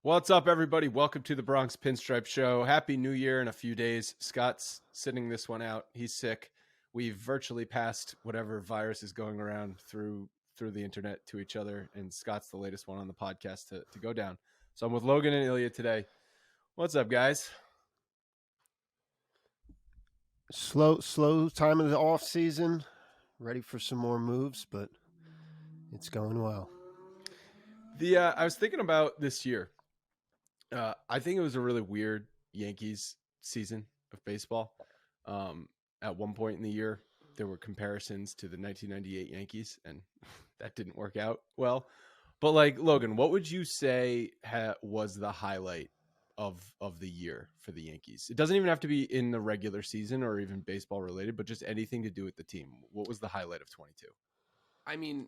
What's up, everybody? Welcome to the Bronx Pinstripe Show. Happy New Year in a few days. Scott's sitting this one out. He's sick. We've virtually passed whatever virus is going around through the internet to each other, and Scott's the latest one on the podcast to go down. So I'm with Logan and Ilya today. What's up, guys? Slow time of the off season. Ready for some more moves, but it's going well. I was thinking about this year. I think it was a really weird Yankees season of baseball. At one point in the year, there were comparisons to the 1998 Yankees, and that didn't work out well. But like, Logan, what would you say was the highlight of the year for the Yankees? It doesn't even have to be in the regular season or even baseball related, but just anything to do with the team. What was the highlight of 22? I mean,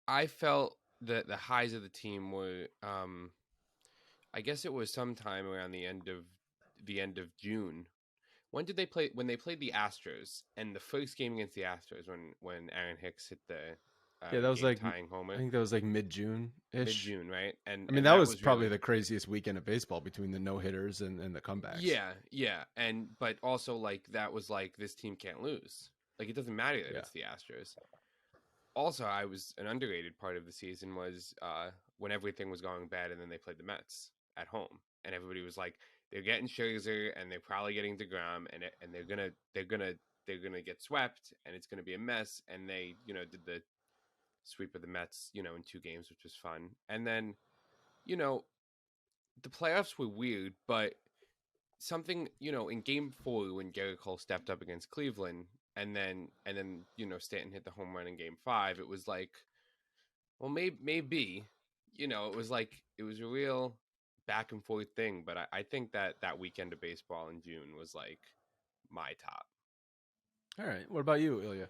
I felt that the highs of the team were, I guess it was sometime around the end of June. When did they play? When they played the Astros, and the first game against the Astros, when Aaron Hicks hit the that was like tying homer. I think that was like mid-June ish. Mid-June, right? And I mean, and that was probably really the craziest weekend of baseball between the no hitters and the comebacks. Yeah, but also like that was like this team can't lose. Like it doesn't matter that it's the Astros. Also, I was an underrated part of the season was when everything was going bad, and then they played the Mets at home, and everybody was like, they're getting Scherzer, and they're probably getting DeGrom, and they're gonna get swept, and it's gonna be a mess. And they did the sweep of the Mets in 2 games, which was fun. And then the playoffs were weird, but something in Game 4 when Gerrit Cole stepped up against Cleveland. And then Stanton hit the home run in Game 5. It was like, well, maybe, it was like it was a real back and forth thing. But I think that weekend of baseball in June was like my top. All right. What about you, Ilya?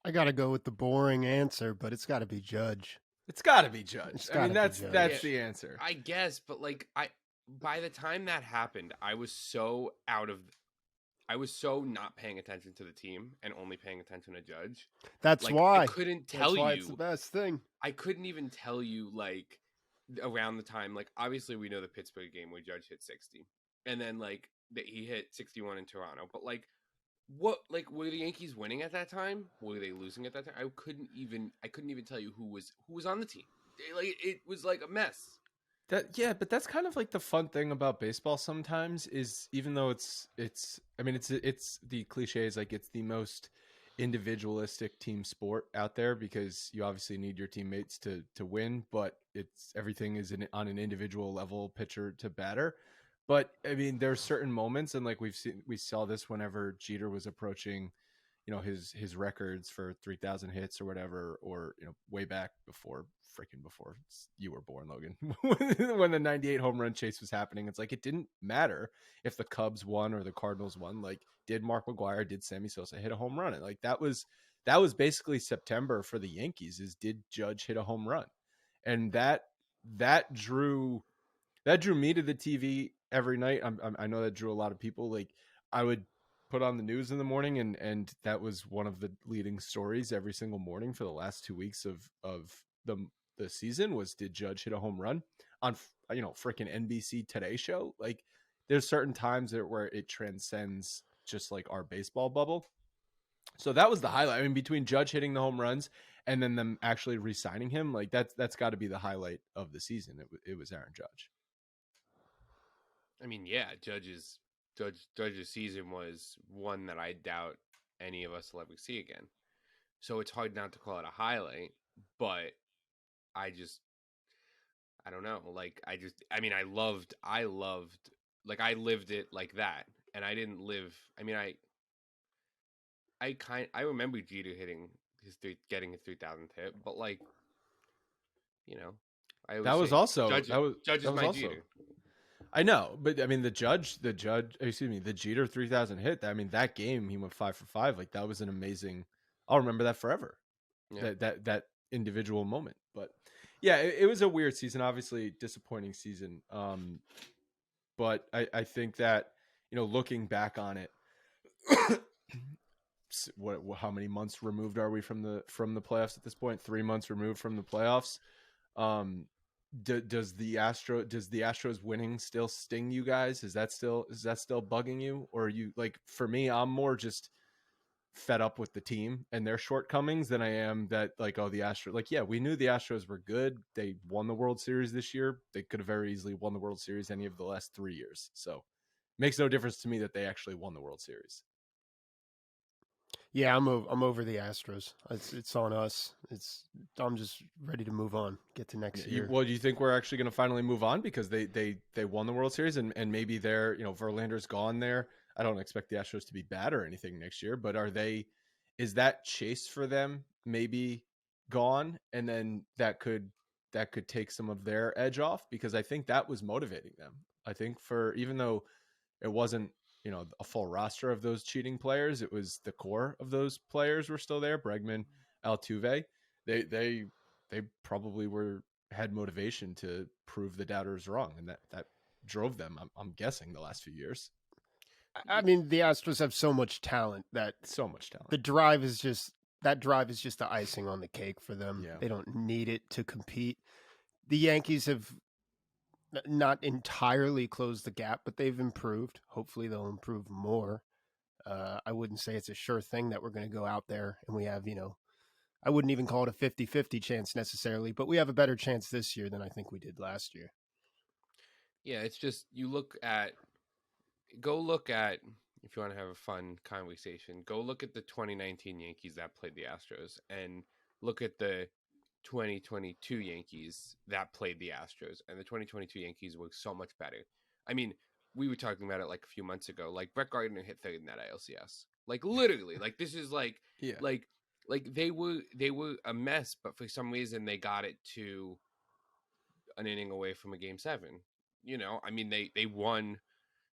I got to go with the boring answer, but it's got to be Judge. It's got to be Judge. I mean, that's the answer. I guess, but like by the time that happened, I was so not paying attention to the team and only paying attention to Judge. That's why I couldn't tell you. It's the best thing. I couldn't even tell you like around the time. Like obviously we know the Pittsburgh game where Judge hit 60, and then like he hit 61 in Toronto. But like what? Like were the Yankees winning at that time? Were they losing at that time? I couldn't even tell you who was on the team. Like it was like a mess. But that's kind of like the fun thing about baseball sometimes is even though it's the cliche is like it's the most individualistic team sport out there because you obviously need your teammates to win, but everything is on an individual level, pitcher to batter. But I mean, there's certain moments, and like we saw this whenever Jeter was approaching, his records for 3,000 hits or whatever, or way back before you were born, Logan, when the 98 home run chase was happening. It's like it didn't matter if the Cubs won or the Cardinals won. Like, did Mark McGwire, did Sammy Sosa hit a home run? And like that was basically September for the Yankees. Is did Judge hit a home run? And that drew me to the TV every night. I know that drew a lot of people. Like I would put on the news in the morning, and that was one of the leading stories every single morning for the last 2 weeks of the season was, did Judge hit a home run on freaking NBC Today show? Like there's certain times where it transcends just like our baseball bubble. So that was the highlight. I mean, between Judge hitting the home runs and then them actually re-signing him, like that's got to be the highlight of the season. It was Aaron Judge. I mean, yeah, Judge's season was one that I doubt any of us will ever see again. So it's hard not to call it a highlight, but I don't know. Like I loved, like I lived it like that, and I didn't live. I mean, I remember Jeter getting his 3,000th hit, but like, that was also Judge is my Jeter. I know, but I mean the Jeter 3,000 hit. I mean that game he went 5 for 5. Like that was an amazing. I'll remember that forever. Yeah. That individual moment. But yeah, it was a weird season. Obviously, disappointing season. But I think that looking back on it, how many months removed are we from the playoffs at this point? 3 months removed from the playoffs. does the Astros winning still sting you guys? Is that still bugging you? Or are you like, for me, I'm more just fed up with the team and their shortcomings than I am that like, oh, the Astros, like, yeah, we knew the Astros were good. They won the World Series this year. They could have very easily won the World Series any of the last 3 years. So it makes no difference to me that they actually won the World Series. Yeah, I'm over the Astros. It's on us. I'm just ready to move on. Get to next year. Well, do you think we're actually going to finally move on because they won the World Series and maybe they're, Verlander's gone there. I don't expect the Astros to be bad or anything next year, but is that chase for them maybe gone, and then that could take some of their edge off, because I think that was motivating them. I think, for even though it wasn't, a full roster of those cheating players, it was the core of those players were still there. Bregman, Altuve, they probably had motivation to prove the doubters wrong, and that drove them, I'm guessing, the last few years. I mean, the Astros have so much talent that the drive is just the icing on the cake for them. Yeah. They don't need it to compete. The Yankees have not entirely closed the gap, but they've improved. Hopefully they'll improve more. I wouldn't say it's a sure thing that we're going to go out there and we have, I wouldn't even call it a 50-50 chance necessarily, but we have a better chance this year than I think we did last year. Yeah, it's just, if you want to have a fun conversation, go look at the 2019 Yankees that played the Astros and look at the 2022 Yankees that played the Astros, and the 2022 Yankees were so much better. I mean, we were talking about it like a few months ago. Like, Brett Gardner hit third in that ALCS. Like, literally, like, this is like, yeah, like they were a mess, but for some reason they got it to an inning away from a Game 7. I mean, they won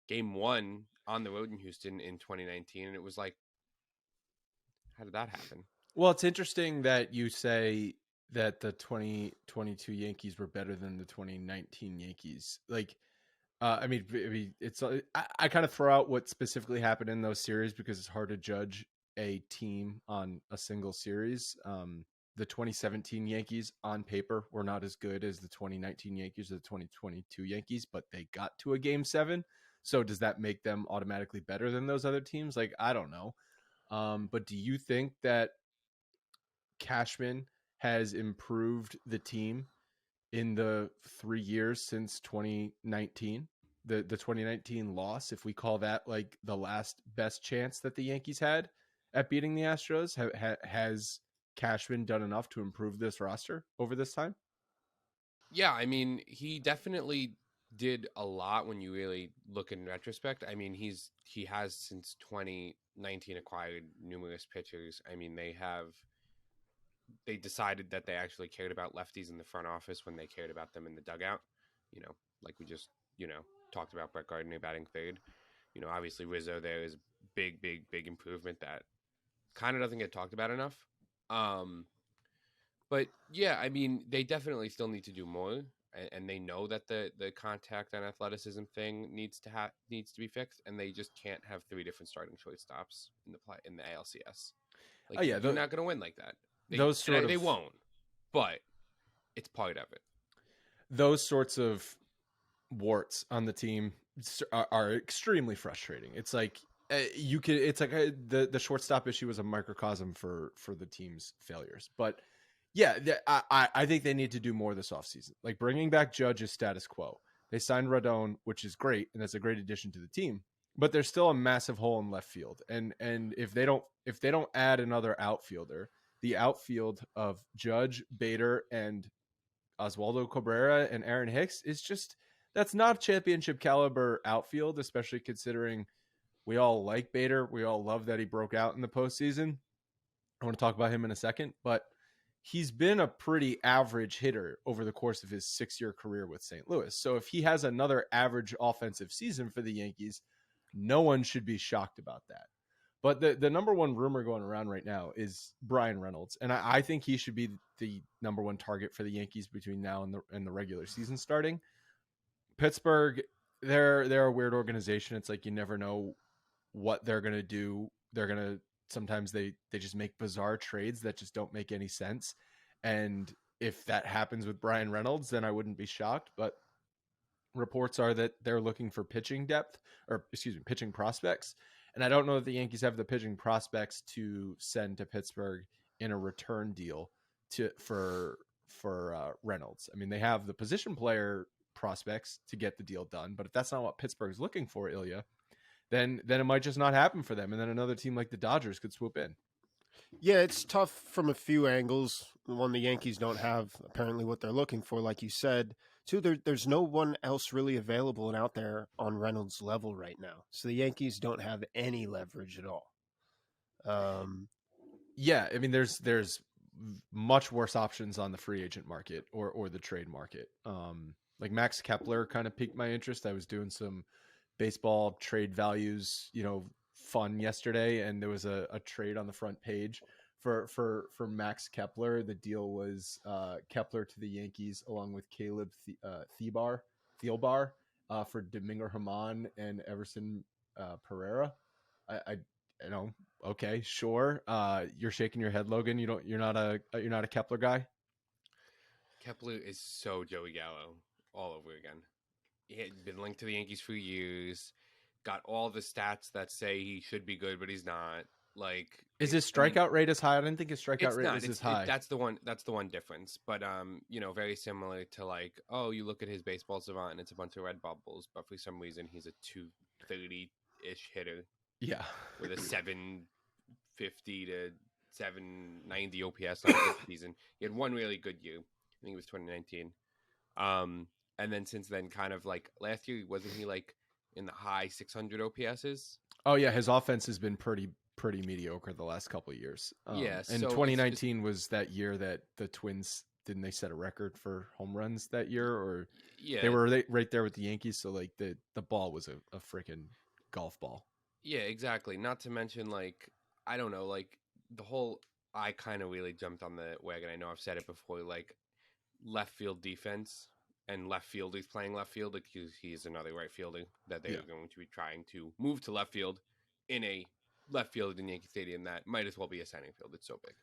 Game 1 on the road in Houston in 2019, and it was like, how did that happen? Well, it's interesting that you say that the 2022 Yankees were better than the 2019 Yankees. Like, I mean, it's I kind of throw out what specifically happened in those series because it's hard to judge a team on a single series. The 2017 Yankees on paper were not as good as the 2019 Yankees or the 2022 Yankees, but they got to a Game 7. So does that make them automatically better than those other teams? Like, I don't know. But do you think that Cashman has improved the team in the 3 years since 2019? The 2019 loss, if we call that like the last best chance that the Yankees had at beating the Astros, has Cashman done enough to improve this roster over this time? Yeah, I mean, he definitely did a lot when you really look in retrospect. I mean, he has since 2019 acquired numerous pitchers. I mean, they decided that they actually cared about lefties in the front office when they cared about them in the dugout. Like we just, talked about Brett Gardner batting third. Obviously Rizzo there is big improvement that kind of doesn't get talked about enough. But yeah, I mean, they definitely still need to do more, and they know that the contact and athleticism thing needs to be fixed, and they just can't have 3 different starting shortstops in the ALCS. Like, you're not going to win like that. They won't, but it's part of it. Those sorts of warts on the team are extremely frustrating. It's like the shortstop issue was a microcosm for the team's failures. But yeah, I think they need to do more this offseason. Like, bringing back Judge is status quo. They signed Rodon, which is great, and that's a great addition to the team. But there's still a massive hole in left field, and if they don't add another outfielder, the outfield of Judge, Bader, and Oswaldo Cabrera and Aaron Hicks is just, that's not championship caliber outfield, especially considering we all like Bader. We all love that he broke out in the postseason. I want to talk about him in a second, but he's been a pretty average hitter over the course of his 6-year career with St. Louis. So if he has another average offensive season for the Yankees, no one should be shocked about that. But the number one rumor going around right now is Bryan Reynolds. And I think he should be the number one target for the Yankees between now and the regular season starting. Pittsburgh, they're a weird organization. It's like you never know what they're going to do. Sometimes they just make bizarre trades that just don't make any sense. And if that happens with Bryan Reynolds, then I wouldn't be shocked. But reports are that they're looking for pitching prospects. And I don't know that the Yankees have the pitching prospects to send to Pittsburgh in a return deal for Reynolds. I mean, they have the position player prospects to get the deal done, but if that's not what Pittsburgh's looking for, Ilya, then it might just not happen for them, and then another team like the Dodgers could swoop in. Yeah, it's tough from a few angles. One, the Yankees don't have apparently what they're looking for, like you said. Two, there's no one else really available and out there on Reynolds' level right now. So the Yankees don't have any leverage at all. Yeah, I mean, there's much worse options on the free agent market or the trade market. Like Max Kepler kind of piqued my interest. I was doing some baseball trade values, fun yesterday, and there was a trade on the front page for Max Kepler. The deal was Kepler to the Yankees along with Caleb Thielbar for Domingo Germán and Everson Pereira. I okay, sure. You're shaking your head, Logan. You're not a Kepler guy. Kepler is so Joey Gallo all over again. He had been linked to the Yankees for years. Got all the stats that say he should be good, but he's not. Like, is his strikeout rate as high? I didn't think his strikeout rate was as high. That's the one difference. But very similar to like, you look at his baseball savant and it's a bunch of red bubbles, but for some reason he's a 230-ish hitter. Yeah, with a 750 to 790 OPS on the season. He had one really good year. I think it was 2019. And then since then, kind of like last year, wasn't he like in the high 600 OPSs? Oh yeah, his offense has been pretty mediocre the last couple of years. And so 2019 was that year that the Twins didn't they set a record for home runs that year, or they were right there with the Yankees. So like the ball was a freaking golf ball. Yeah, exactly. Not to mention, like, I don't know, like, I kind of really jumped on the wagon. I know I've said it before, like, left field defense and left fielders playing left field, because he's another right fielder that they are going to be trying to move to left field in a left field in Yankee Stadium that might as well be a center field. It's so big.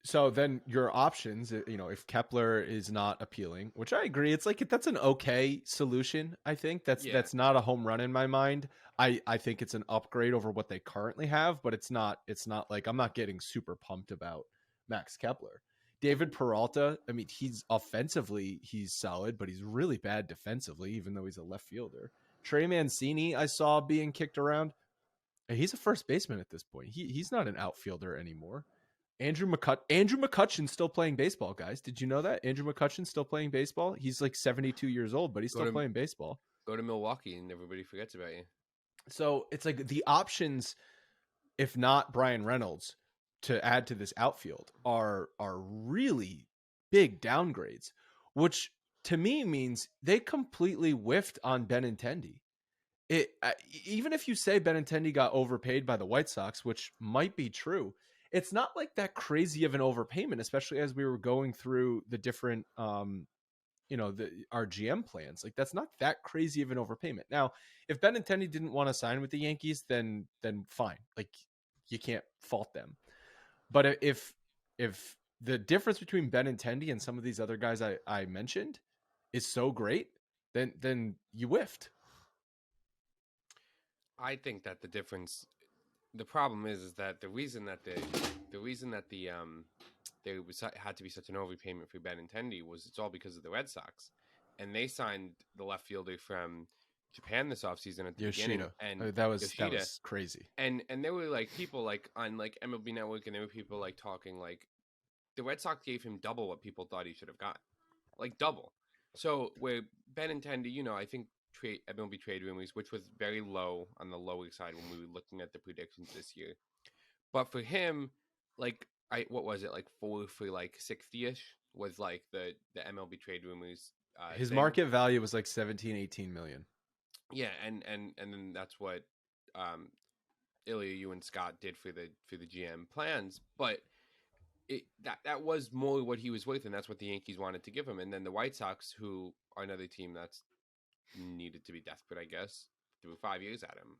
So then your options, if Kepler is not appealing, which I agree, it's like that's an okay solution. I think that's not a home run in my mind. I think it's an upgrade over what they currently have, but it's not like I'm not getting super pumped about Max Kepler. David Peralta, I mean, he's offensively, he's solid, but he's really bad defensively, even though he's a left fielder. Trey Mancini, I saw being kicked around. He's a first baseman at this point. He's not an outfielder anymore. Andrew McCutchen's still playing baseball, guys. Did you know that? Andrew McCutchen's still playing baseball. He's like 72 years old, but he's still playing baseball. Go to Milwaukee and everybody forgets about you. So it's like the options, if not Bryan Reynolds, to add to this outfield are really big downgrades, which to me means they completely whiffed on Benintendi. Even if you say Benintendi got overpaid by the White Sox, which might be true, it's not like that crazy of an overpayment, especially as we were going through the different, our GM plans. Like that's not that crazy of an overpayment. Now, if Benintendi didn't want to sign with the Yankees, then fine. Like you can't fault them. But if the difference between Benintendi and some of these other guys I mentioned is so great, then you whiffed. I think that the problem is that the reason that there had to be such an overpayment for Benintendi was it's all because of the Red Sox, and they signed the left fielder from Japan this offseason at the beginning, and that was crazy. And there were like people like on like MLB Network, and there were people like talking like the Red Sox gave him double what people thought he should have got, like double. So where Benintendi, I think MLB trade rumors, which was very low on the lower side when we were looking at the predictions this year, but for him, like what was it, like 4 for like 60-ish was like the MLB trade rumors. His market value was like 17-18 million. Yeah, and then that's what Ilya, you and Scott did for the GM plans, but that was more what he was worth, and that's what the Yankees wanted to give him. And then the White Sox, who are another team that's needed to be desperate, I guess, threw 5 years at him.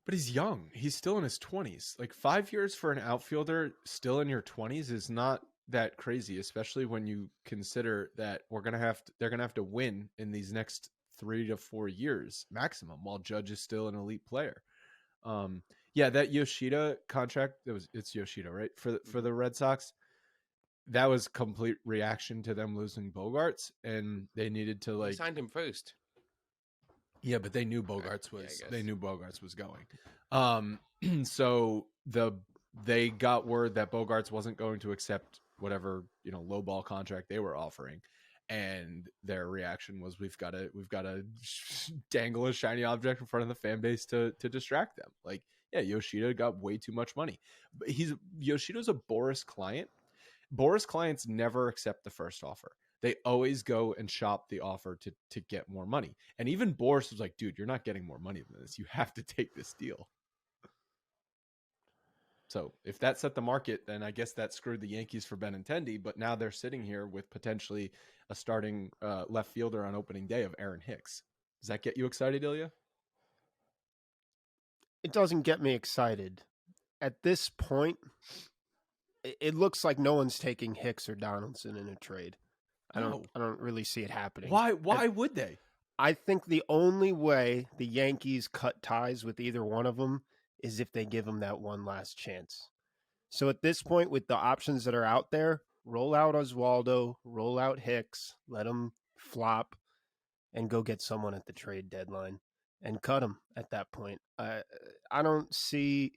But he's young. He's still in his 20s. Like 5 years for an outfielder still in your 20s is not that crazy, especially when you consider that they're gonna have to win in these next 3 to 4 years maximum, while Judge is still an elite player. Yeah, that Yoshida contract, it's Yoshida, right? For the Red Sox, that was complete reaction to them losing Bogarts, and they needed to They signed him first. Yeah, but they knew Bogarts was going. So they got word that Bogarts wasn't going to accept whatever, lowball contract they were offering, and their reaction was, we've got to dangle a shiny object in front of the fan base to distract them. Like, yeah, Yoshida got way too much money. But Yoshida's a Boris client. Boris clients never accept the first offer. They always go and shop the offer to get more money. And even Boris was like, dude, you're not getting more money than this. You have to take this deal. So if that set the market, then I guess that screwed the Yankees for Benintendi. But now they're sitting here with potentially a starting left fielder on opening day of Aaron Hicks. Does that get you excited, Ilya? It doesn't get me excited. At this point, it looks like no one's taking Hicks or Donaldson in a trade. I don't really see it happening. Why would they? I think the only way the Yankees cut ties with either one of them is if they give them that one last chance. So at this point, with the options that are out there, roll out Oswaldo, roll out Hicks, let them flop, and go get someone at the trade deadline and cut them at that point. I don't see...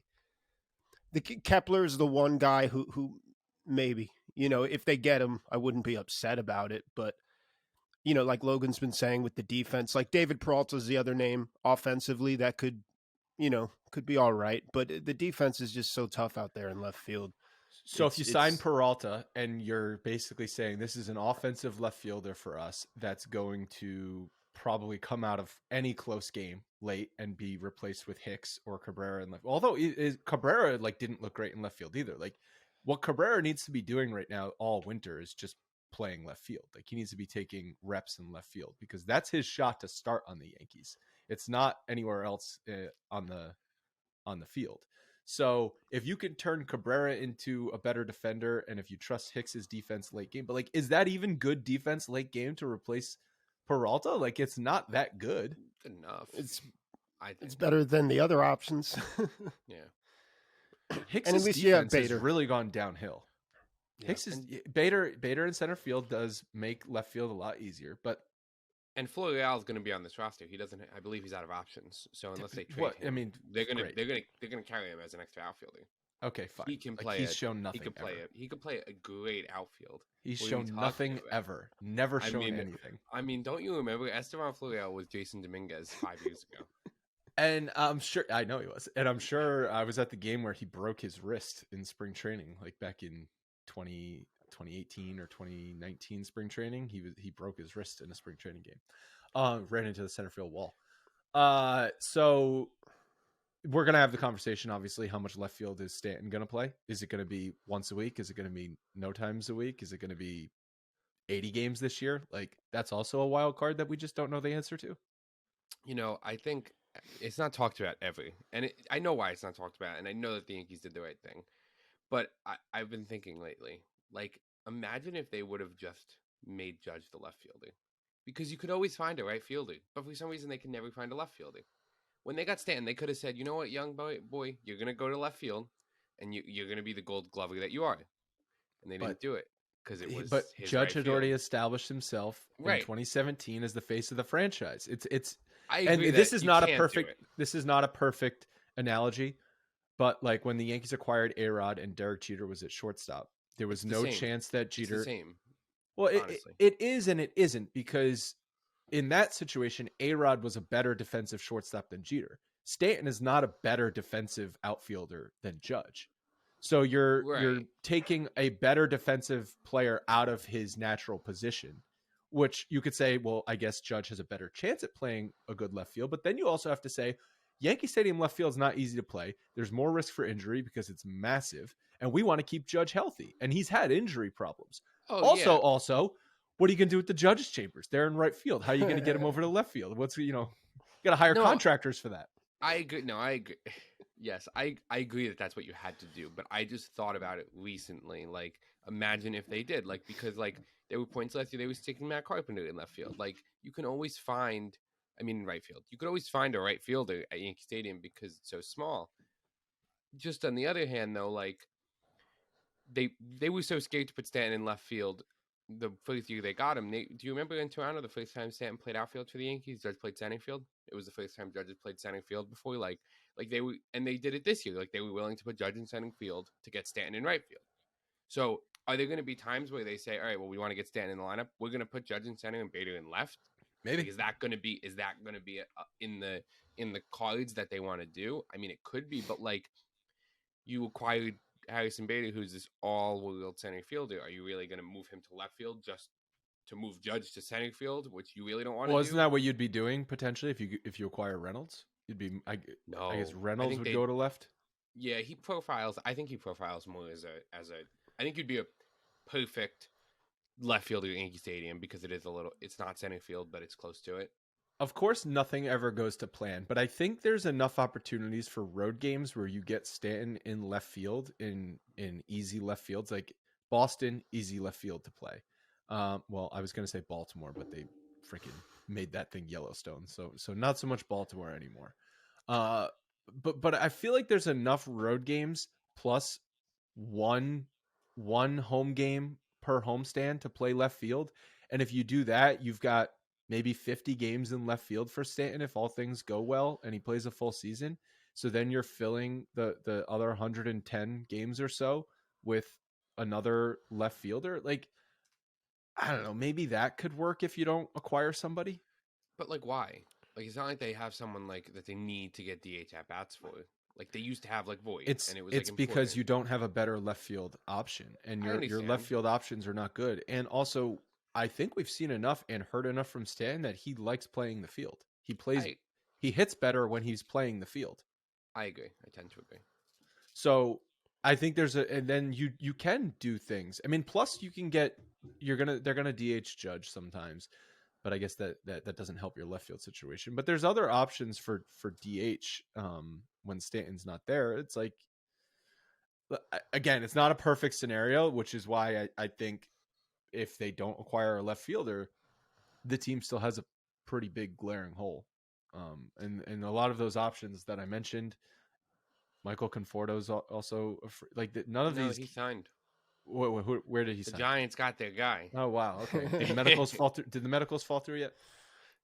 Kepler's the one guy who maybe, if they get him, I wouldn't be upset about it. But, like Logan's been saying with the defense, like David Peralta's the other name offensively that could be all right. But the defense is just so tough out there in left field. So if you sign Peralta and you're basically saying this is an offensive left fielder for us that's going to probably come out of any close game late and be replaced with Hicks or Cabrera in left. Although Cabrera didn't look great in left field either. Like, what Cabrera needs to be doing right now all winter is just playing left field. Like, he needs to be taking reps in left field because that's his shot to start on the Yankees. It's not anywhere else on the field. So if you can turn Cabrera into a better defender, and if you trust Hicks's defense late game, but is that even good defense late game to replace Peralta? It's not that good. Enough. It's better than the other options. Yeah. Hicks's defense has really gone downhill. Yeah. Bader in center field does make left field a lot easier, and Florial is going to be on this roster. He doesn't. I believe he's out of options. So unless they trade him, they're going to carry him as an extra outfielder. Okay, fine. He can play. He's shown nothing. He could play a great outfield. He's shown nothing ever. Never shown anything. I mean, don't you remember Esteban Florial was Jason Dominguez 5 years ago? And I'm sure I know he was, and I'm sure I was at the game where he broke his wrist in spring training, back in 2018 or 2019 spring training. He broke his wrist in a spring training game. Ran into the center field wall. So we're gonna have the conversation. Obviously, how much left field is Stanton gonna play? Is it gonna be once a week? Is it gonna be no times a week? Is it gonna be 80 games this year? That's also a wild card that we just don't know the answer to. I think it's not talked about ever, and I know why it's not talked about, and I know that the Yankees did the right thing. But I've been thinking lately, imagine if they would have just made Judge the left fielder, because you could always find a right fielder, but for some reason they can never find a left fielder. When they got Stanton, they could have said, you know what, young boy, you're going to go to left field, and you're going to be the gold glover that you are. And they didn't do it because it was. But Judge had already established himself in 2017 as the face of the franchise. I agree, and this is not a perfect. This is not a perfect analogy. But when the Yankees acquired A-Rod and Derek Jeter was at shortstop, there was no chance that Jeter. It's the same. Well, it is and it isn't, because in that situation, A-Rod was a better defensive shortstop than Jeter. Stanton is not a better defensive outfielder than Judge. So you're taking a better defensive player out of his natural position, which you could say, well, I guess Judge has a better chance at playing a good left field. But then you also have to say, Yankee Stadium left field is not easy to play. There's more risk for injury because it's massive, and we want to keep Judge healthy, and he's had injury problems. Also, what are you going to do with the Judge's chambers? They're in right field. How are you going to get him over to left field? You got to hire contractors for that. I agree. No, I agree. Yes, I agree that that's what you had to do, but I just thought about it recently, imagine if they did. Like, because like there were points last year they were sticking Matt Carpenter in left field. Like, you can always find, I mean, in right field, you could always find a right fielder at Yankee Stadium because it's so small. Just on the other hand, though, like they were so scared to put Stanton in left field. The first year they got him, do you remember in Toronto the first time Stanton played outfield for the Yankees? Judge played center field. It was the first time Judge played center field before. Like they were, and they did it this year. Like, they were willing to put Judge in center field to get Stanton in right field. So are there going to be times where they say, all right, well, we want to get Stanton in the lineup, we're going to put Judge in center and Bader in left? Maybe. Like, is that going to be in the cards that they want to do? I mean, it could be, but like, you acquired Harrison Bader, who's this all-world center fielder. Are you really going to move him to left field just to move Judge to center field, which you really don't want to do? Well, isn't that what you'd be doing potentially if you acquire Reynolds? You'd be, I guess Reynolds would go to left. Yeah, I think he profiles more as a. I think you'd be a perfect left fielder at Yankee Stadium because it's not center field, but it's close to it. Of course, nothing ever goes to plan, but I think there's enough opportunities for road games where you get Stanton in left field in easy left fields, like Boston, easy left field to play. Well, I was going to say Baltimore, but they freaking made that thing Yellowstone, so not so much Baltimore anymore. But I feel like there's enough road games plus one home game per homestand to play left field, and if you do that, you've got maybe 50 games in left field for Stanton if all things go well and he plays a full season. So then you're filling the other 110 games or so with another left fielder. Like, I don't know, maybe that could work if you don't acquire somebody. But like, why? Like, it's not like they have someone like that they need to get DH at bats for. Like, they used to have like Voit. It's because you don't have a better left field option, and your left field options are not good. And also, I think we've seen enough and heard enough from Stan that he likes playing the field. He hits better when he's playing the field. I agree. I tend to agree. So I think and then you can do things. I mean, plus you can they're gonna DH Judge sometimes, but I guess that doesn't help your left field situation. But there's other options for DH when Stanton's not there. It's like, again, it's not a perfect scenario, which is why I think if they don't acquire a left fielder, the team still has a pretty big glaring hole. And a lot of those options that I mentioned, Michael Conforto's also like none of these. He signed. Where did he sign? The Giants got their guy. Oh wow, okay. Did the medicals fall through? Did the medicals fall through yet?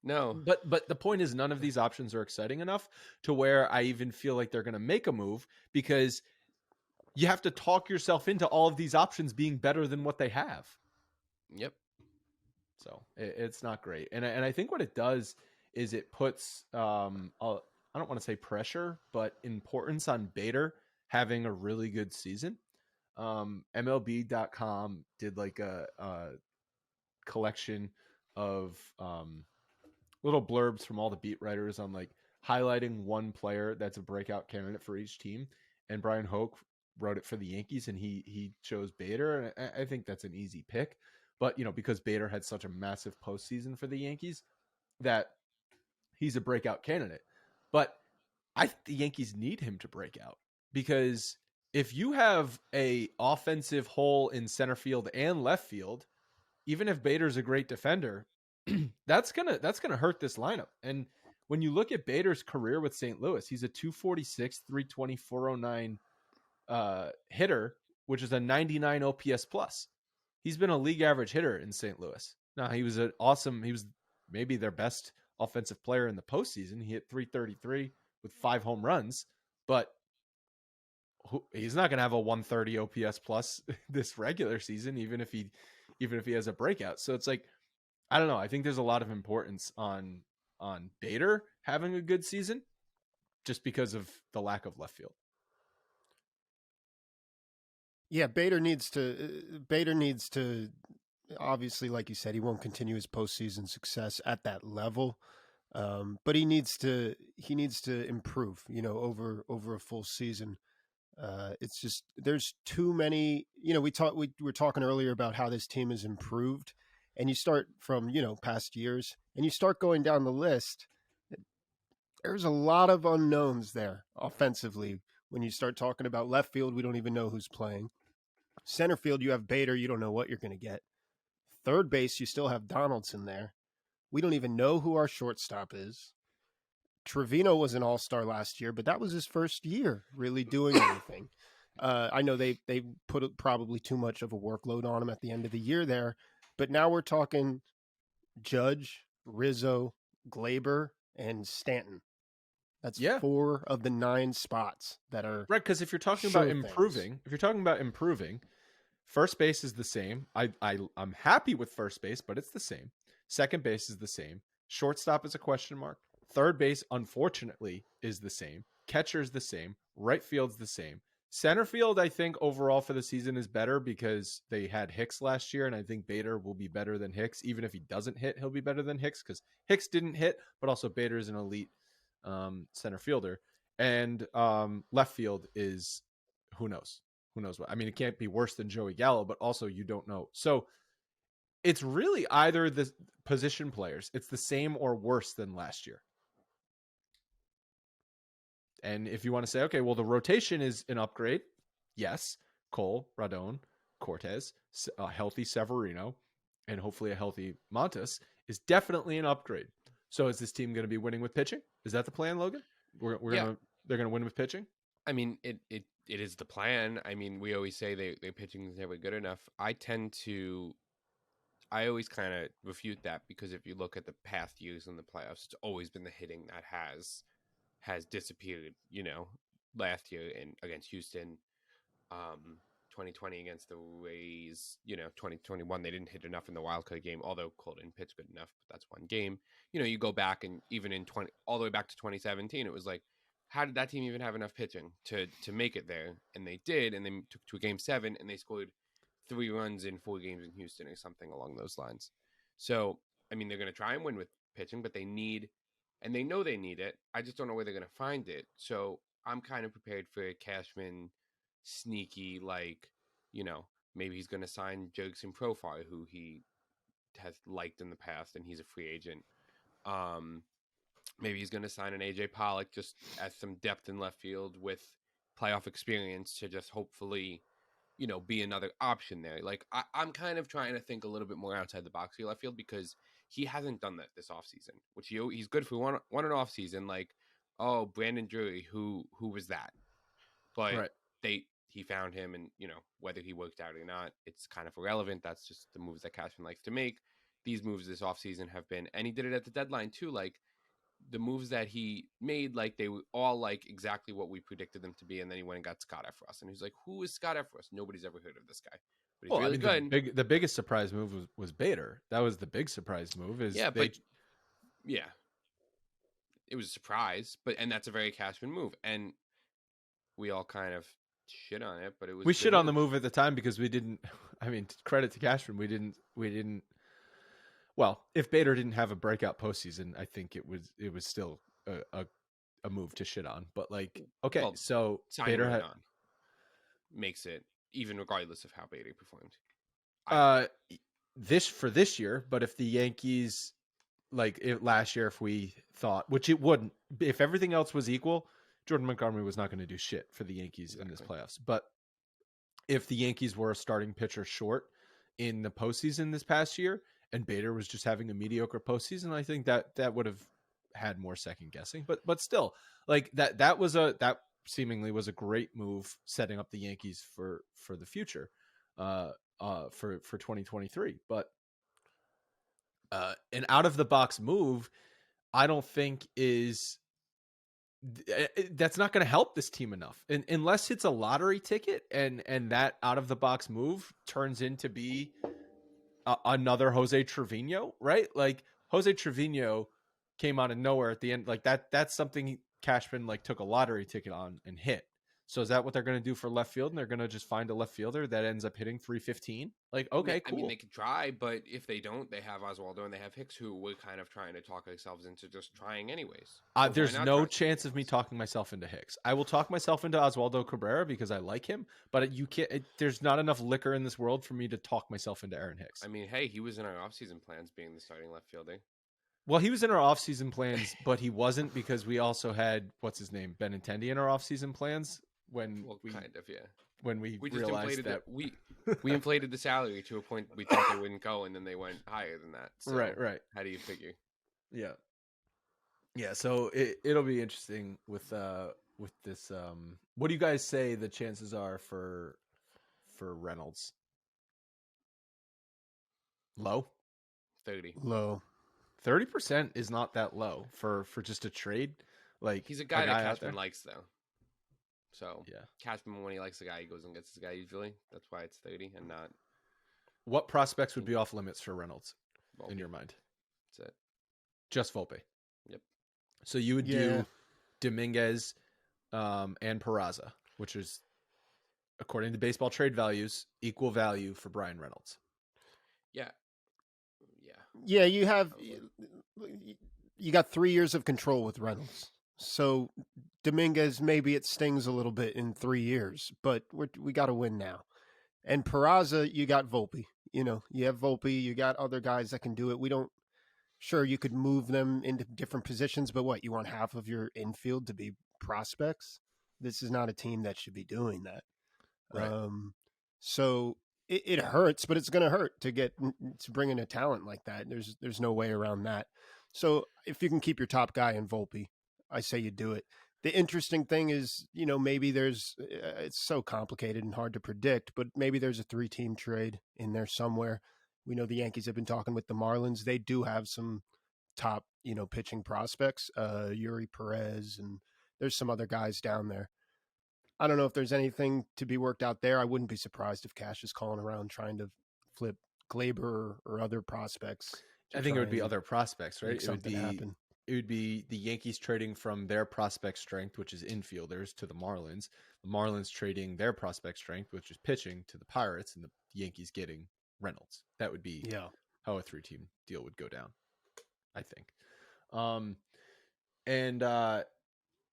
No. But the point is, none of these options are exciting enough to where I even feel like they're going to make a move, because you have to talk yourself into all of these options being better than what they have. Yep. So it's not great. And I think what it does is it puts, I don't want to say pressure, but importance on Bader having a really good season. MLB.com did like a collection of little blurbs from all the beat writers on like highlighting one player that's a breakout candidate for each team. And Brian Hoke wrote it for the Yankees, and he chose Bader. And I think that's an easy pick. But, because Bader had such a massive postseason for the Yankees, that he's a breakout candidate. But I think the Yankees need him to break out, because if you have a offensive hole in center field and left field, even if Bader's a great defender, that's gonna hurt this lineup. And when you look at Bader's career with St. Louis, he's a 246, 320, 409 hitter, which is a 99 OPS plus. He's been a league average hitter in St. Louis. Now, he was maybe their best offensive player in the postseason. He hit 333 with 5 home runs, but he's not going to have a 130 OPS plus this regular season, even if he has a breakout. So it's like, I don't know. I think there's a lot of importance on Bader having a good season just because of the lack of left field. Yeah, Bader needs to obviously, like you said, he won't continue his postseason success at that level. But he needs to improve, over a full season. It's just, there's too many, we were talking earlier about how this team has improved, and you start from, past years, and you start going down the list. There's a lot of unknowns there offensively. When you start talking about left field, we don't even know who's playing. Center field, you have Bader. You don't know what you're going to get. Third base, you still have Donaldson there. We don't even know who our shortstop is. Trevino was an all-star last year, but that was his first year really doing anything. I know they put probably too much of a workload on him at the end of the year there, but now we're talking Judge, Rizzo, Glaber, and Stanton. That's 4 of the 9 spots that are right. Because if you're talking about improving, first base is the same. I'm happy with first base, but it's the same. Second base is the same. Shortstop is a question mark. Third base, unfortunately, is the same. Catcher's the same. Right field's the same. Center field, I think, overall for the season is better because they had Hicks last year, and I think Bader will be better than Hicks. Even if he doesn't hit, he'll be better than Hicks because Hicks didn't hit, but also Bader is an elite center fielder. And left field is who knows? Who knows what? I mean, it can't be worse than Joey Gallo, but also you don't know. So it's really either the position players. It's the same or worse than last year. And if you want to say, okay, well, the rotation is an upgrade. Yes. Cole, Rodon, Cortez, a healthy Severino, and hopefully a healthy Montes is definitely an upgrade. So is this team going to be winning with pitching? Is that the plan, Logan? They're going to win with pitching? I mean, it is the plan. I mean, we always say their pitching is never good enough. I always kind of refute that because if you look at the past years in the playoffs, it's always been the hitting that has disappeared. Last year against Houston, 2020 against the Rays, 2021 they didn't hit enough in the wild card game, although Cole didn't pitch good enough, but that's one game. You go back and even in all the way back to 2017, it was like, how did that team even have enough pitching to make it there? And they did, and they took to a game 7 and they scored 3 runs in 4 games in Houston or something along those lines. So, I mean, they're going to try and win with pitching, but they know they need it. I just don't know where they're going to find it. So I'm kind of prepared for a Cashman sneaky, maybe he's going to sign Jurgson Profile, who he has liked in the past, and he's a free agent. Maybe he's going to sign an AJ Pollock just as some depth in left field with playoff experience to just hopefully, be another option there. I'm kind of trying to think a little bit more outside the box for left field because he hasn't done that this offseason, which he's good for one an offseason. Brandon Drury, who was that? But right. He found him, and whether he worked out or not, it's kind of irrelevant. That's just the moves that Cashman likes to make. These moves this offseason have been, and he did it at the deadline too. The moves that he made, they were all exactly what we predicted them to be, and then he went and got Scott Efros, and he's like, "Who is Scott Efros? Nobody's ever heard of this guy." But he's really good. The biggest surprise move was Bader. That was the big surprise move. It was a surprise, and that's a very Cashman move, and we all kind of shit on it, but it was. We shit on the move at the time because we didn't. I mean, credit to Cashman, we didn't. Well, if Bader didn't have a breakout postseason, I think it was still a move to shit on. But so Bader makes it even regardless of how Bader performed. This year, but if the Yankees last year, if we thought, which it wouldn't, if everything else was equal, Jordan Montgomery was not going to do shit for the Yankees in this playoffs. But if the Yankees were a starting pitcher short in the postseason this past year, and Bader was just having a mediocre postseason, I think that would have had more second guessing. But still, that seemingly was a great move setting up the Yankees for the future, for 2023. But an out of the box move, I don't think that's not going to help this team enough, unless it's a lottery ticket and that out of the box move turns into be another Jose Trevino, right? Jose Trevino came out of nowhere at the end. That's something Cashman took a lottery ticket on and hit. So is that what they're going to do for left field? And they're going to just find a left fielder that ends up hitting 315? Okay, cool. I mean, they could try, but if they don't, they have Oswaldo and they have Hicks, who we're kind of trying to talk ourselves into just trying anyways. So there's no chance of me talking myself into Hicks. I will talk myself into Oswaldo Cabrera because I like him, but you can't. There's not enough liquor in this world for me to talk myself into Aaron Hicks. I mean, hey, he was in our offseason plans being the starting left fielder. Well, he was in our offseason plans, but he wasn't because we also had, what's his name, Benintendi in our offseason plans. Kind of, yeah. when we We just realized inflated that we inflated the salary to a point we thought they wouldn't go, and then they went higher than that. So right. How do you figure? Yeah. So it'll be interesting with this. What do you guys say the chances are for Reynolds? Low. 30. Low. 30% is not that low for just a trade. Like, He's a guy that out there. Cashman likes, though. So yeah, Cashman, when he likes a guy, he goes and gets his guy usually. That's why it's 30 and not. What prospects would be off limits for Reynolds Volpe. in your mind? That's it. Just Volpe. Yep. So you would do Dominguez and Peraza, which is, according to baseball trade values, equal value for Bryan Reynolds. Yeah. Yeah, you got 3 years of control with Reynolds. So Dominguez, maybe it stings a little bit in 3 years, but we got to win now. And Peraza, you got Volpe. You have Volpe. You got other guys that can do it. Sure, you could move them into different positions, but what, you want half of your infield to be prospects? This is not a team that should be doing that. Right. So it hurts, but it's going to hurt to bring in a talent like that. There's no way around that. So if you can keep your top guy in Volpe, I say you do it. The interesting thing is, maybe it's so complicated and hard to predict, but maybe there's a 3-team trade in there somewhere. We know the Yankees have been talking with the Marlins. They do have some top, pitching prospects, Yuri Perez, and there's some other guys down there. I don't know if there's anything to be worked out there. I wouldn't be surprised if Cash is calling around trying to flip Glaber or other prospects. I think it would be other prospects, right? It would be the Yankees trading from their prospect strength, which is infielders, to the Marlins. The Marlins trading their prospect strength, which is pitching, to the Pirates, and the Yankees getting Reynolds. That would be how a 3-team deal would go down, I think.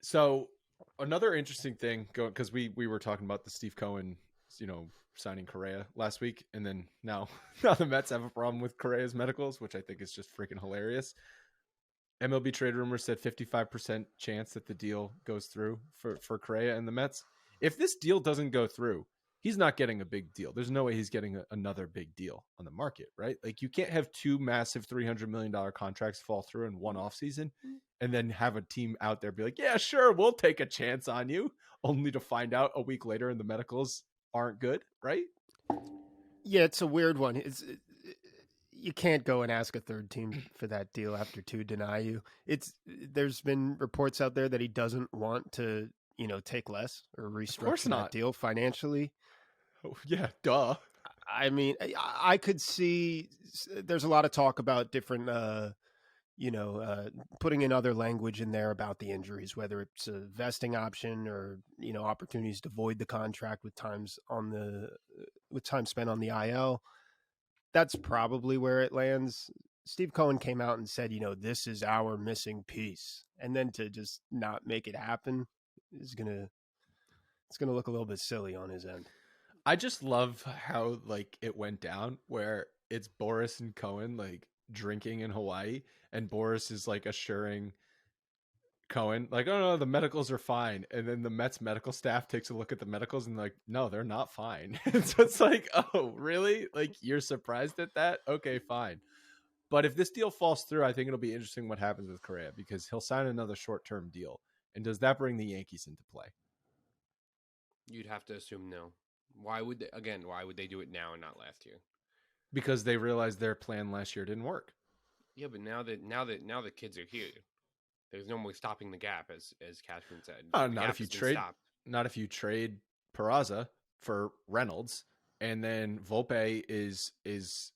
So another interesting thing, because we were talking about the Steve Cohen, signing Correa last week, and then now the Mets have a problem with Correa's medicals, which I think is just freaking hilarious. MLB trade rumors said 55% chance that the deal goes through for Correa and the Mets. If this deal doesn't go through, he's not getting a big deal. There's no way he's getting another big deal on the market, right? Like, you can't have 2 massive $300 million contracts fall through in one offseason and then have a team out there be like, yeah, sure, we'll take a chance on you, only to find out a week later and the medicals aren't good, right? Yeah, it's a weird one. You can't go and ask a third team for that deal after 2 deny you. There's been reports out there that he doesn't want to, take less or restructure that deal financially. Oh, yeah, duh. I mean, I could see there's a lot of talk about different, putting in other language in there about the injuries, whether it's a vesting option or, opportunities to void the contract with time spent on the IL. That's probably where it lands. Steve Cohen came out and said, this is our missing piece. And then to just not make it happen it's going to look a little bit silly on his end. I just love how, like, it went down where it's Boris and Cohen, like, drinking in Hawaii, and Boris is, like, assuring Cohen, like, oh no, the medicals are fine. And then the Mets medical staff takes a look at the medicals and like, no, they're not fine. And so it's like, oh, really? Like, you're surprised at that? Okay, fine. But if this deal falls through, I think it'll be interesting what happens with Correa, because he'll sign another short-term deal. And does that bring the Yankees into play? You'd have to assume no. Why would they do it now and not last year? Because they realized their plan last year didn't work. Yeah, but now the kids are here, there's no more stopping the gap, as Cashman said. Not if you trade Peraza for Reynolds, and then Volpe is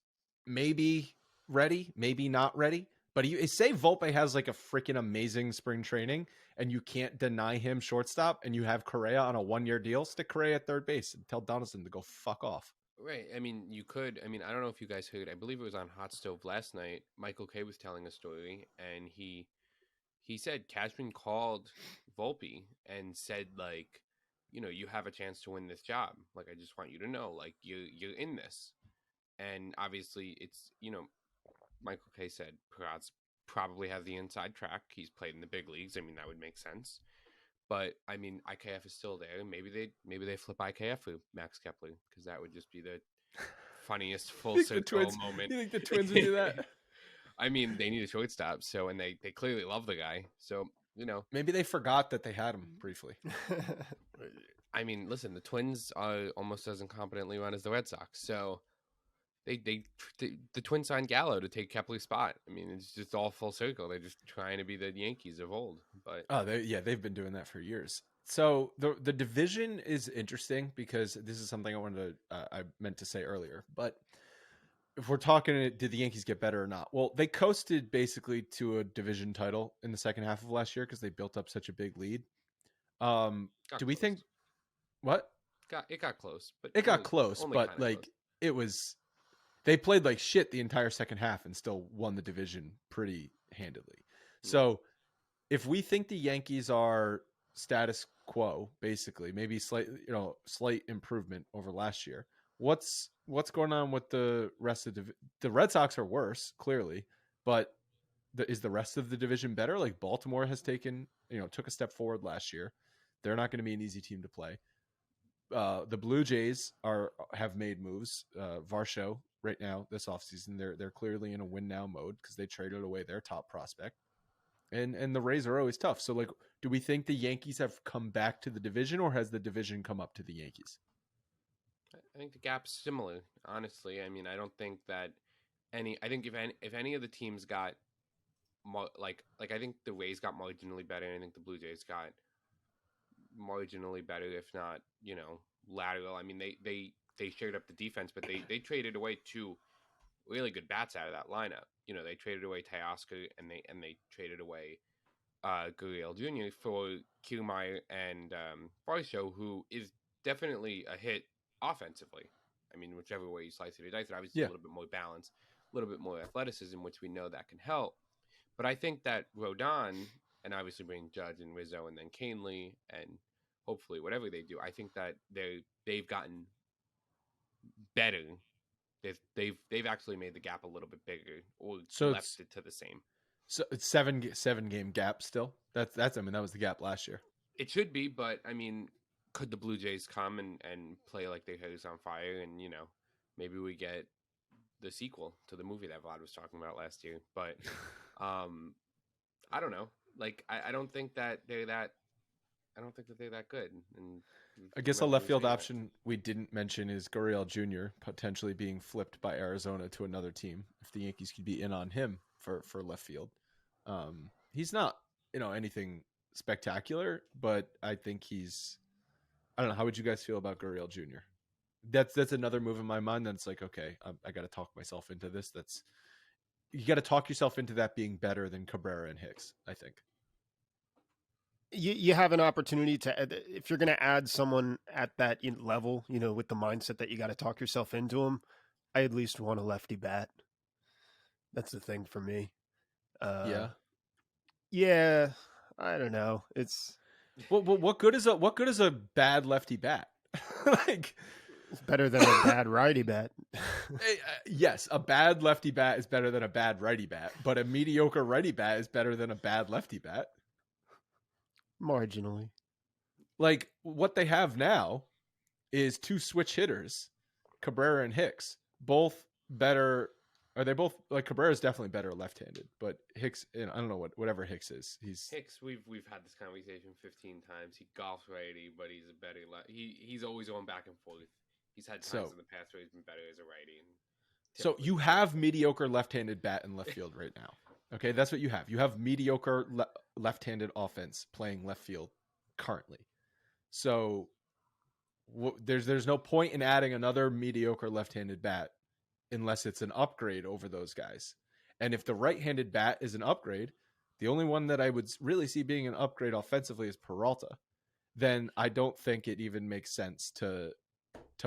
maybe ready, maybe not ready. But you say Volpe has like a freaking amazing spring training, and you can't deny him shortstop, and you have Correa on a 1-year deal. Stick Correa at third base and tell Donaldson to go fuck off. Right. I mean, you could. I mean, I don't know if you guys heard. I believe it was on Hot Stove last night. Michael Kay was telling a story, and he said Cashman called Volpe and said, like, you have a chance to win this job. Like, I just want you to know, like, you're in this. And obviously, it's, Michael Kay said Perez probably has the inside track. He's played in the big leagues. I mean, that would make sense. But I mean, IKF is still there. Maybe they flip IKF for Max Kepler, because that would just be the funniest full circle moment. You think the Twins would do that? I mean, they need a shortstop, so, and they clearly love the guy, so maybe they forgot that they had him briefly. I mean, listen, the Twins are almost as incompetently run as the Red Sox, so the Twins signed Gallo to take Kepler's spot. I mean, it's just all full circle. They're just trying to be the Yankees of old. But they've been doing that for years. So the division is interesting because this is something I meant to say earlier. But if we're talking, did the Yankees get better or not? Well, they coasted basically to a division title in the second half of last year because they built up such a big lead. Do we think what? It got close, but it got close, but like close. It was. They played like shit the entire second half and still won the division pretty handily. Yeah. So if we think the Yankees are status quo, basically, maybe slight improvement over last year, what's going on with the rest of the Red Sox are worse, clearly, but is the rest of the division better? Like Baltimore has took a step forward last year. They're not going to be an easy team to play. The Blue Jays have made moves. Varsho right now this offseason, they're clearly in a win now mode because they traded away their top prospect. And the Rays are always tough. So like, do we think the Yankees have come back to the division, or has the division come up to the Yankees? I think the gap's similar, honestly. I mean, I don't think that I think if any of the teams got like I think the Rays got marginally better, and I think the Blue Jays got marginally better, if not, lateral. I mean, they shared up the defense, but they traded away two really good bats out of that lineup. They traded away Teoscar and they traded away Gurriel Jr. for Kiermaier and Varsho, who is definitely a hit offensively. I mean, whichever way you slice it or dice it, obviously a little bit more balance, a little bit more athleticism, which we know that can help. But I think that Rodon, and obviously bring Judge and Rizzo and then Canely and hopefully whatever they do, I think that they've gotten better. They've actually made the gap a little bit bigger, or left it to the same. So it's seven game gap still. That's I mean, that was the gap last year. It should be, but I mean, could the Blue Jays come and play like their head is on fire, and maybe we get the sequel to the movie that Vlad was talking about last year. But I don't know. Like I don't think that they're that. I don't think that they're that good. And I guess a left field option we didn't mention is Gurriel Jr. potentially being flipped by Arizona to another team. If the Yankees could be in on him for left field, he's not anything spectacular, but I think I don't know. How would you guys feel about Gurriel Jr.? That's another move in my mind. That's like, okay, I got to talk myself into this. You got to talk yourself into that being better than Cabrera and Hicks, I think. You have an opportunity to, if you're going to add someone at that level, with the mindset that you got to talk yourself into them, I at least want a lefty bat. That's the thing for me. Yeah. I don't know. It's what good is a bad lefty bat? Like, it's better than a bad righty bat. Yes, a bad lefty bat is better than a bad righty bat, but a mediocre righty bat is better than a bad lefty bat. Marginally. Like, what they have now is two switch hitters, Cabrera and Hicks, both better. Are they both, like, Cabrera's definitely better left-handed, but Hicks, I don't know whatever Hicks is. Hicks. We've had this conversation 15 times. He golfs righty, but he's a better he's always going back and forth. He's had times in the past where he's been better as a righty. So you have mediocre left-handed bat in left field right now. Okay, that's what you have. You have mediocre left-handed offense playing left field currently. So there's no point in adding another mediocre left-handed bat unless it's an upgrade over those guys. And if the right-handed bat is an upgrade, the only one that I would really see being an upgrade offensively is Peralta. Then I don't think it even makes sense to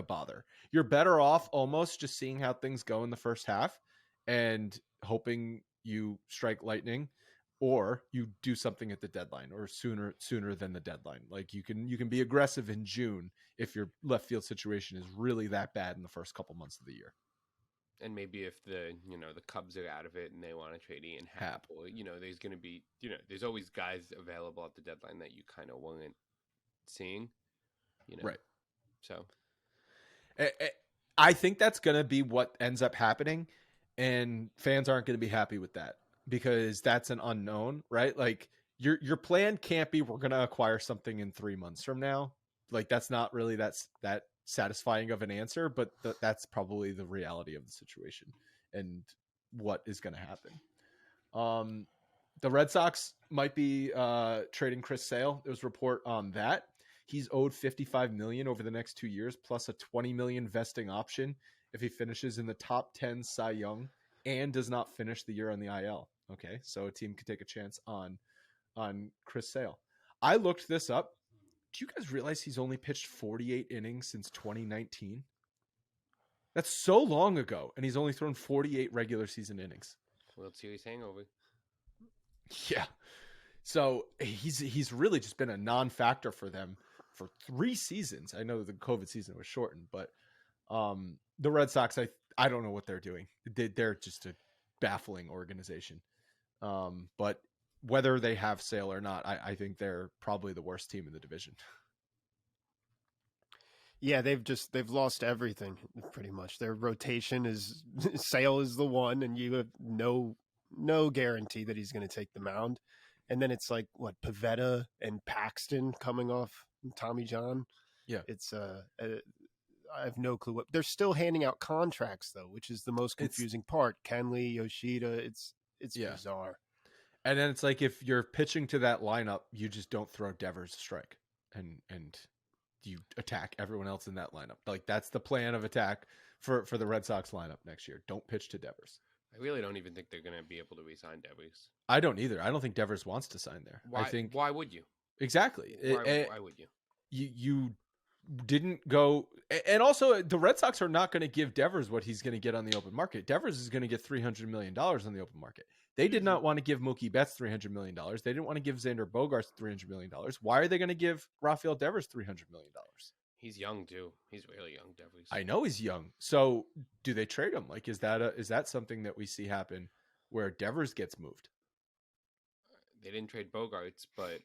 bother. You're better off almost just seeing how things go in the first half and hoping you strike lightning, or you do something at the deadline or sooner than the deadline. Like you can be aggressive in June if your left field situation is really that bad in the first couple months of the year. And maybe if the Cubs are out of it and they want to trade Ian Happ, or there's going to be there's always guys available at the deadline that you kind of weren't seeing, Right. So I think that's going to be what ends up happening, and fans aren't going to be happy with that because that's an unknown, right? Like your plan can't be we're going to acquire something in 3 months from now. Like that's not really that satisfying of an answer, but that's probably the reality of the situation and what is going to happen. The Red Sox might be trading Chris Sale. There was a report on that. He's owed $55 million over the next 2 years, plus a $20 million vesting option if he finishes in the top 10 Cy Young and does not finish the year on the IL. Okay, so a team could take a chance on Chris Sale. I looked this up. Do you guys realize he's only pitched 48 innings since 2019? That's so long ago, and he's only thrown 48 regular season innings. World Series hangover. Yeah. So he's really just been a non-factor for them for 3 seasons. I know the COVID season was shortened, but the Red Sox, I don't know what they're doing. They're just a baffling organization. But whether they have Sale or not, I think they're probably the worst team in the division. Yeah, they've lost everything pretty much. Their rotation is Sale is the one, and you have no guarantee that he's going to take the mound. And then it's like what Pivetta and Paxton coming off Tommy John. Yeah, it's I have no clue what they're still handing out contracts though, which is the most confusing part. Kenley, Yoshida, it's bizarre. And then it's like if you're pitching to that lineup, you just don't throw Devers a strike, and you attack everyone else in that lineup. Like that's the plan of attack for the Red Sox lineup next year. Don't pitch to Devers. I really don't even think they're going to be able to re-sign Devers. I don't either. I don't think Devers wants to sign there. Why would you? Exactly. Why would you? You didn't go, and also the Red Sox are not going to give Devers what he's going to get on the open market. Devers is going to get $300 million on the open market. They did not want to give Mookie Betts $300 million. They didn't want to give Xander Bogaerts $300 million. Why are they going to give Rafael Devers $300 million? He's young too. He's really young, Devers. I know he's young. So do they trade him? Like, is that something that we see happen where Devers gets moved? They didn't trade Bogaerts, but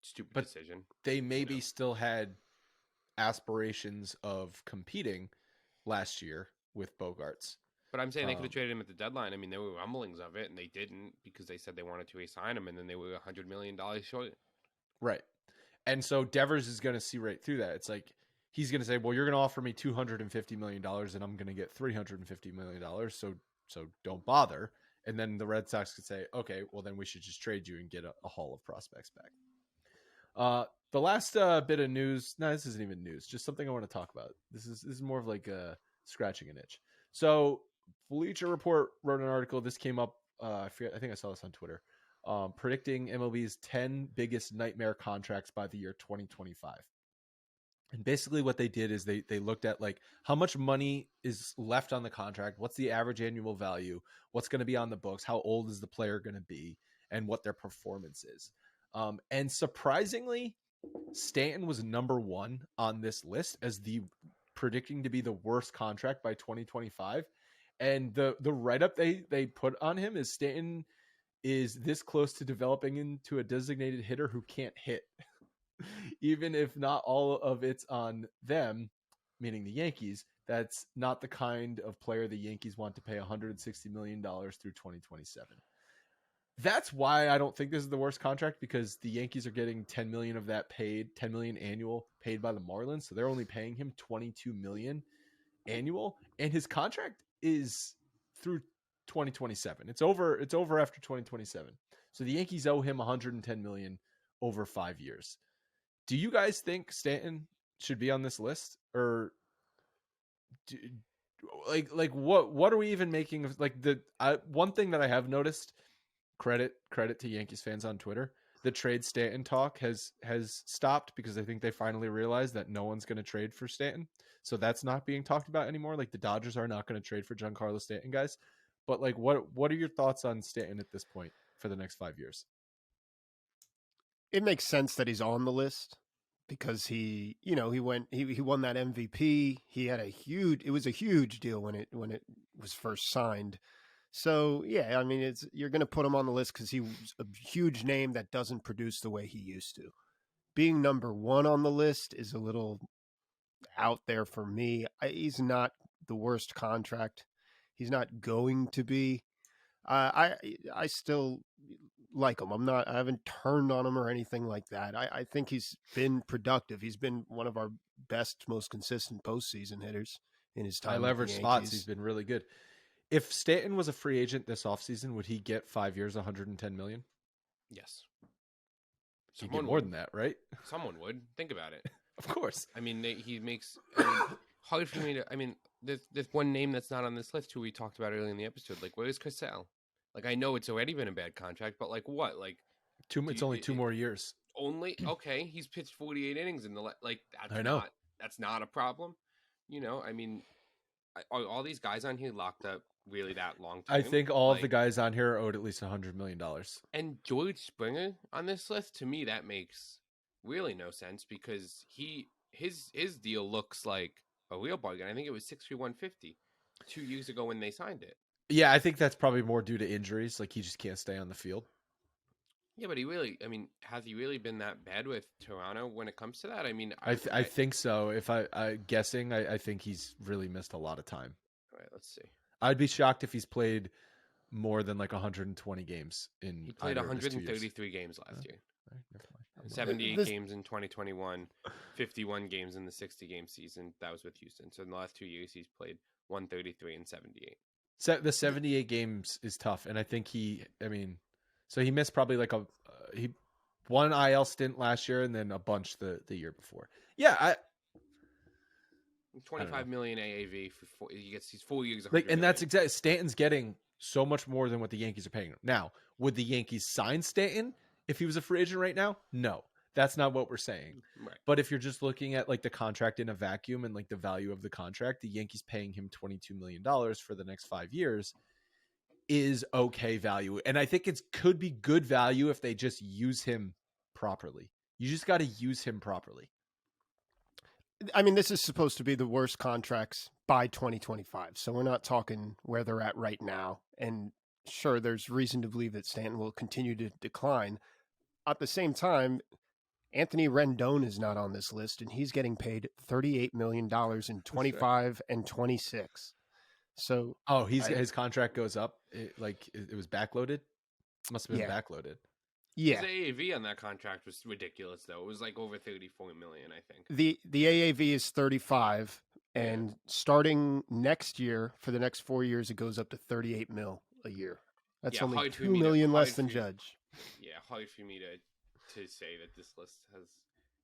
stupid decision. They maybe still had aspirations of competing last year with Bogaerts. But I'm saying they could have traded him at the deadline. I mean, there were rumblings of it, and they didn't because they said they wanted to re-sign him, and then they were $100 million short. Right. And so Devers is going to see right through that. It's like he's going to say, well, you're going to offer me $250 million, and I'm going to get $350 million, so don't bother. And then the Red Sox could say, okay, well, then we should just trade you and get a haul of prospects back. The last bit of news, no, this isn't even news, just something I want to talk about. This is more of like scratching an itch. So Bleacher Report wrote an article. This came up, I think I saw this on Twitter, predicting MLB's 10 biggest nightmare contracts by the year 2025. And basically what they did is they looked at like how much money is left on the contract, what's the average annual value, what's going to be on the books, how old is the player going to be, and what their performance is. And surprisingly, Stanton was number 1 on this list as the predicting to be the worst contract by 2025. And the write-up they put on him is Stanton is this close to developing into a designated hitter who can't hit. Even if not all of it's on them, meaning the Yankees, that's not the kind of player the Yankees want to pay $160 million through 2027. That's why I don't think this is the worst contract, because the Yankees are getting $10 million of that paid, $10 million annual paid by the Marlins. So they're only paying him $22 million annual, and his contract is through 2027. It's over after 2027. So the Yankees owe him $110 million over 5 years. Do you guys think Stanton should be on this list, or what are we even making of like one thing that I have noticed? Credit to Yankees fans on Twitter. The trade Stanton talk has stopped because I think they finally realized that no one's going to trade for Stanton. So that's not being talked about anymore. Like the Dodgers are not going to trade for Giancarlo Stanton, guys. But like, what are your thoughts on Stanton at this point for the next 5 years? It makes sense that he's on the list because he won that MVP. He had it was a huge deal when it was first signed. So yeah, I mean, you're going to put him on the list because he was a huge name that doesn't produce the way he used to. Being number one on the list is a little out there for me. He's not the worst contract. He's not going to be. I still like him. I haven't turned on him or anything like that. I think he's been productive. He's been one of our best, most consistent postseason hitters in his time. High leverage spots, he's been really good. If Stanton was a free agent this offseason, would he get 5 years, $110 million? Yes. He'd get more than that, right? Someone would. Think about it. Of course. I mean, he makes hard for me to. I mean, there's one name that's not on this list who we talked about earlier in the episode. Like, where's Sale? Like, I know it's already been a bad contract, but like, what? Like, it's only 2 more years. Only okay. He's pitched 48 innings in the like. That's not a problem. I mean, are all these guys on here locked up really that long time? I think all of the guys on here are owed at least $100 million. And George Springer on this list, to me, that makes really no sense because his deal looks like a real bargain. I think it was 6-150 2 years ago when they signed it. Yeah, I think that's probably more due to injuries. Like, he just can't stay on the field. Yeah, but has he really been that bad with Toronto when it comes to that? I mean, I think so. If I guessing, I think he's really missed a lot of time. All right, let's see. I'd be shocked if he's played more than like 120 games in. He played 133 games last year. Right, 78 games in 2021, 51 games in the 60-game season. That was with Houston. So in the last 2 years, he's played 133 and 78. The 78 games is tough, and I think so he missed probably like he one IL stint last year and then a bunch the year before. Yeah, 25 million AAV for he gets these 4 years. And that's exactly Stanton's getting so much more than what the Yankees are paying him. Now, would the Yankees sign Stanton if he was a free agent right now? No, that's not what we're saying. Right. But if you're just looking at like the contract in a vacuum and like the value of the contract, the Yankees paying him $22 million for the next 5 years is okay value. And I think it could be good value if they just use him properly. You just got to use him properly. I mean, this is supposed to be the worst contracts by 2025. So we're not talking where they're at right now. And sure, there's reason to believe that Stanton will continue to decline. At the same time, Anthony Rendon is not on this list, and he's getting paid $38 million in 25 and 26. So, his contract goes up. It was backloaded. Must have been backloaded. Yeah, his AAV on that contract was ridiculous, though. It was like over 34 million, I think. The AAV is 35, and starting next year for the next 4 years, it goes up to 38 mil a year. That's only $2 million less than Judge. Yeah, hard for me to say that this list has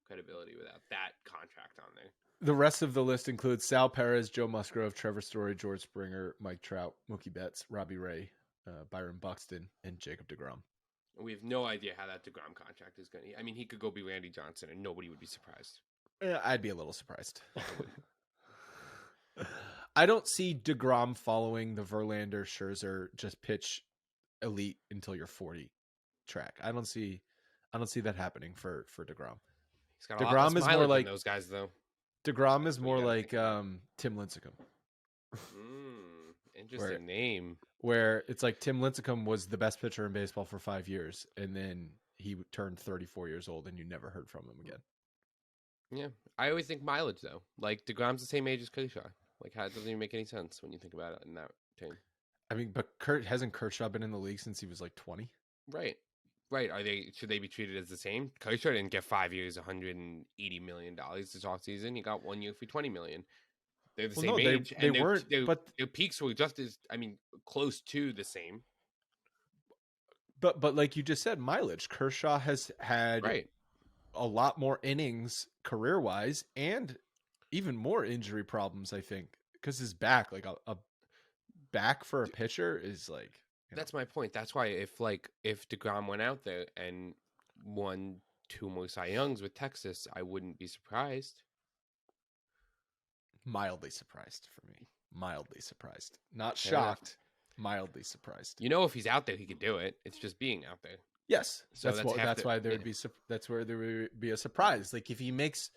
credibility without that contract on there. The rest of the list includes Sal Perez, Joe Musgrove, Trevor Story, George Springer, Mike Trout, Mookie Betts, Robbie Ray, Byron Buxton, and Jacob deGrom. We have no idea how that deGrom contract is going to. I mean, he could go be Randy Johnson, and nobody would be surprised. I'd be a little surprised. I don't see deGrom following the Verlander, Scherzer, just pitch elite until you're 40 track. I don't see that happening for deGrom. He's got a lot less mileage than those guys, though. deGrom is more like Tim Lincecum. Interesting name. Where it's like Tim Lincecum was the best pitcher in baseball for 5 years, and then he turned 34 years old, and you never heard from him again. Yeah, I always think mileage though. Like deGrom's the same age as Kershaw. Like, how it doesn't even make any sense when you think about it in that team. I mean, but hasn't Kershaw been in the league since he was like 20? Right. Should they be treated as the same? Kershaw didn't get 5 years, $180 million this offseason. He got 1 year for $20 million. They're the same age. They weren't, but their peaks were just as, close to the same. But like you just said, mileage. Kershaw has had a lot more innings career-wise and even more injury problems, I think, because his back, like a back for a pitcher is like... That's my point. That's why if deGrom went out there and won 2 more Cy Youngs with Texas, I wouldn't be surprised. Mildly surprised for me. Mildly surprised. Not shocked. Mildly surprised. If he's out there, he could do it. It's just being out there. Yes, So that's why there would be that's where there would be a surprise. Like if he makes,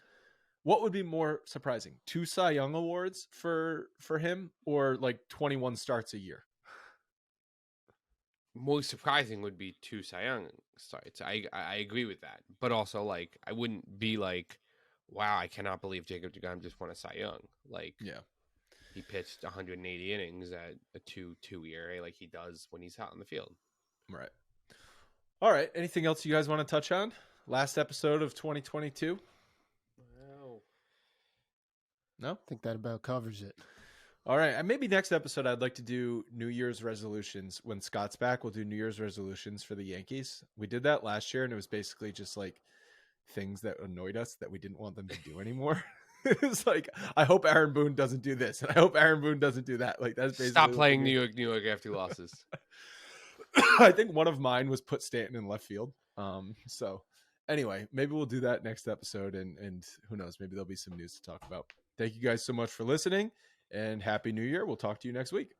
what would be more surprising? 2 Cy Young awards for him, or like 21 starts a year? More surprising would be 2 Cy Young starts. I agree with that, but also like I wouldn't be like, wow, I cannot believe Jacob deGrom just won a Cy Young. Like, Yeah, he pitched 180 innings at a 2.2 ERA, like he does when he's out in the field. right. All right. Anything else you guys want to touch on? Last episode of 2022. No, I think that about covers it. All right. And maybe next episode, I'd like to do New Year's resolutions. When Scott's back, we'll do New Year's resolutions for the Yankees. We did that last year, and it was basically just like things that annoyed us that we didn't want them to do anymore. It's like, I hope Aaron Boone doesn't do this, and I hope Aaron Boone doesn't do that. Like, that's basically stop playing New York after losses. I think one of mine was put Stanton in left field. So anyway, maybe we'll do that next episode, and who knows, maybe there'll be some news to talk about. Thank you guys so much for listening, and Happy New Year. We'll talk to you next week.